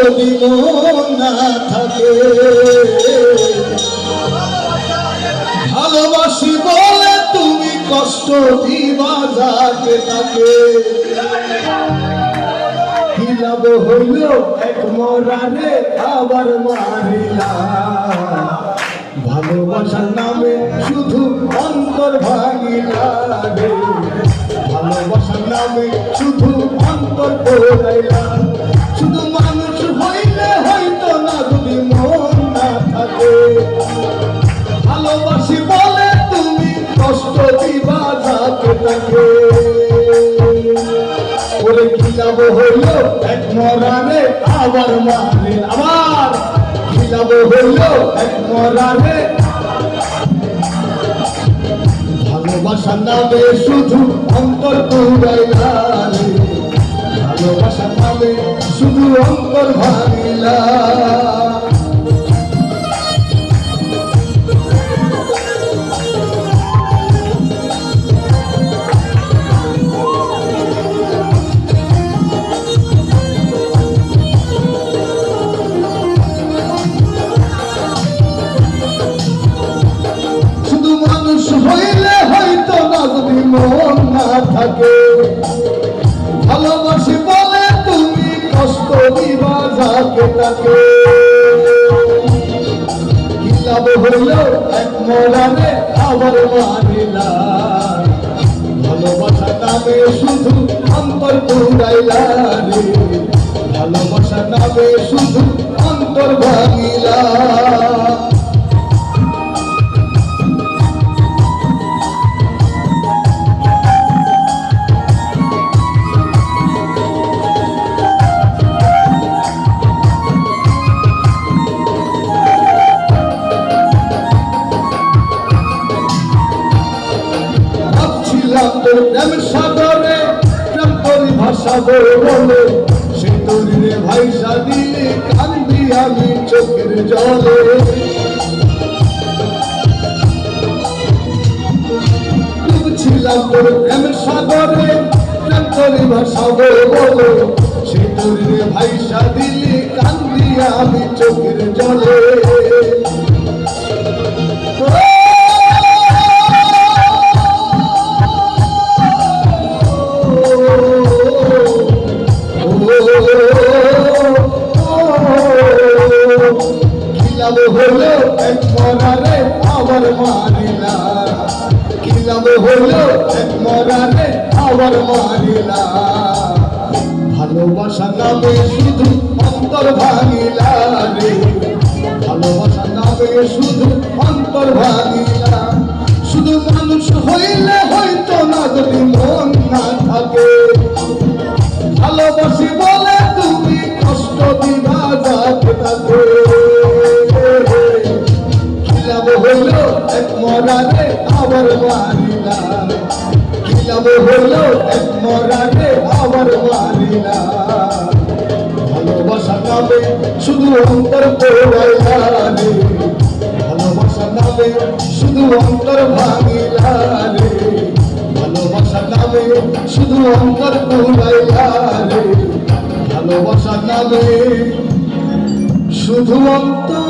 যদি মন না থাকে, ভালোবাসি বলে তুমি কষ্ট দিবা যাকে তাকে। কি লাভ হইল এক মরারে আবার মারিলা, ভালোবাসার নামে শুধু অন্তর ভাঙিলা রে, ভালোবাসার নামে শুধু অন্তর পোড়াইলা। শুধু মানুষ হইলে হয়তো না যদি মন না থাকে, ভালোবাসি বলে তুমি কষ্ট দিবা যাকে তাকে। ওরে কি লাভ হইল এক মরারে আবার মারিল, আবার কি লাভ হইল এক মরারে। ভালোবাসার নামে শুধু অন্তর পুরাইলা রে, ভালোবাসার নামে শুধু অন্তর ভাঙিলা। হইলে হয়তো না যদি মন না থাকে, ভালোবাসি বলে তুমি কষ্ট দিবা যাকে তাকে। কি লাভ হইল এক মরারে আবার মারিলা, ভালোবাসার নামে শুধু অন্তর পুরাইলা রে, ভালোবাসার নামে শুধু অন্তর ভাঙিলা। তোর প্রেম সাগরে প্রেম পরিভাষা বলে, সে তরিরে ভাইসা দিলে কান্দি আমি চোখের জলে। ডুবছিলাম তোর প্রেম সাগরে প্রেম পরিভাষা বলে, সে তরিরে ভাইসা দিলে কান্দি আমি চোখের জলে। হইল এক মরারে আবার মারিলা, কি লাভ হইল এক মরারে আবার মারিলা। ভালোবাসার নামে শুধু অন্তর ভাঙিলা রে, ভালোবাসার নামে শুধু অন্তর ভাঙিলা। শুধু মানুষ হইলে হয়তো না যদি মন না থাকে, ভালোবাসি বলে তুমি কষ্ট দিবা যাকে তাকে। হইল এক মরারে আবার মারিলা, কি লাভ হইল এক মরারে আবার মারিলা। ভালোবাসার নামে শুধু অন্তর পোড়াইলা রে, ভালোবাসার নামে শুধু অন্তর ভাঙিলা রে, ভালোবাসার নামে শুধু অন্তর পোড়াইলা রে, ভালোবাসার নামে শুধু অন্তর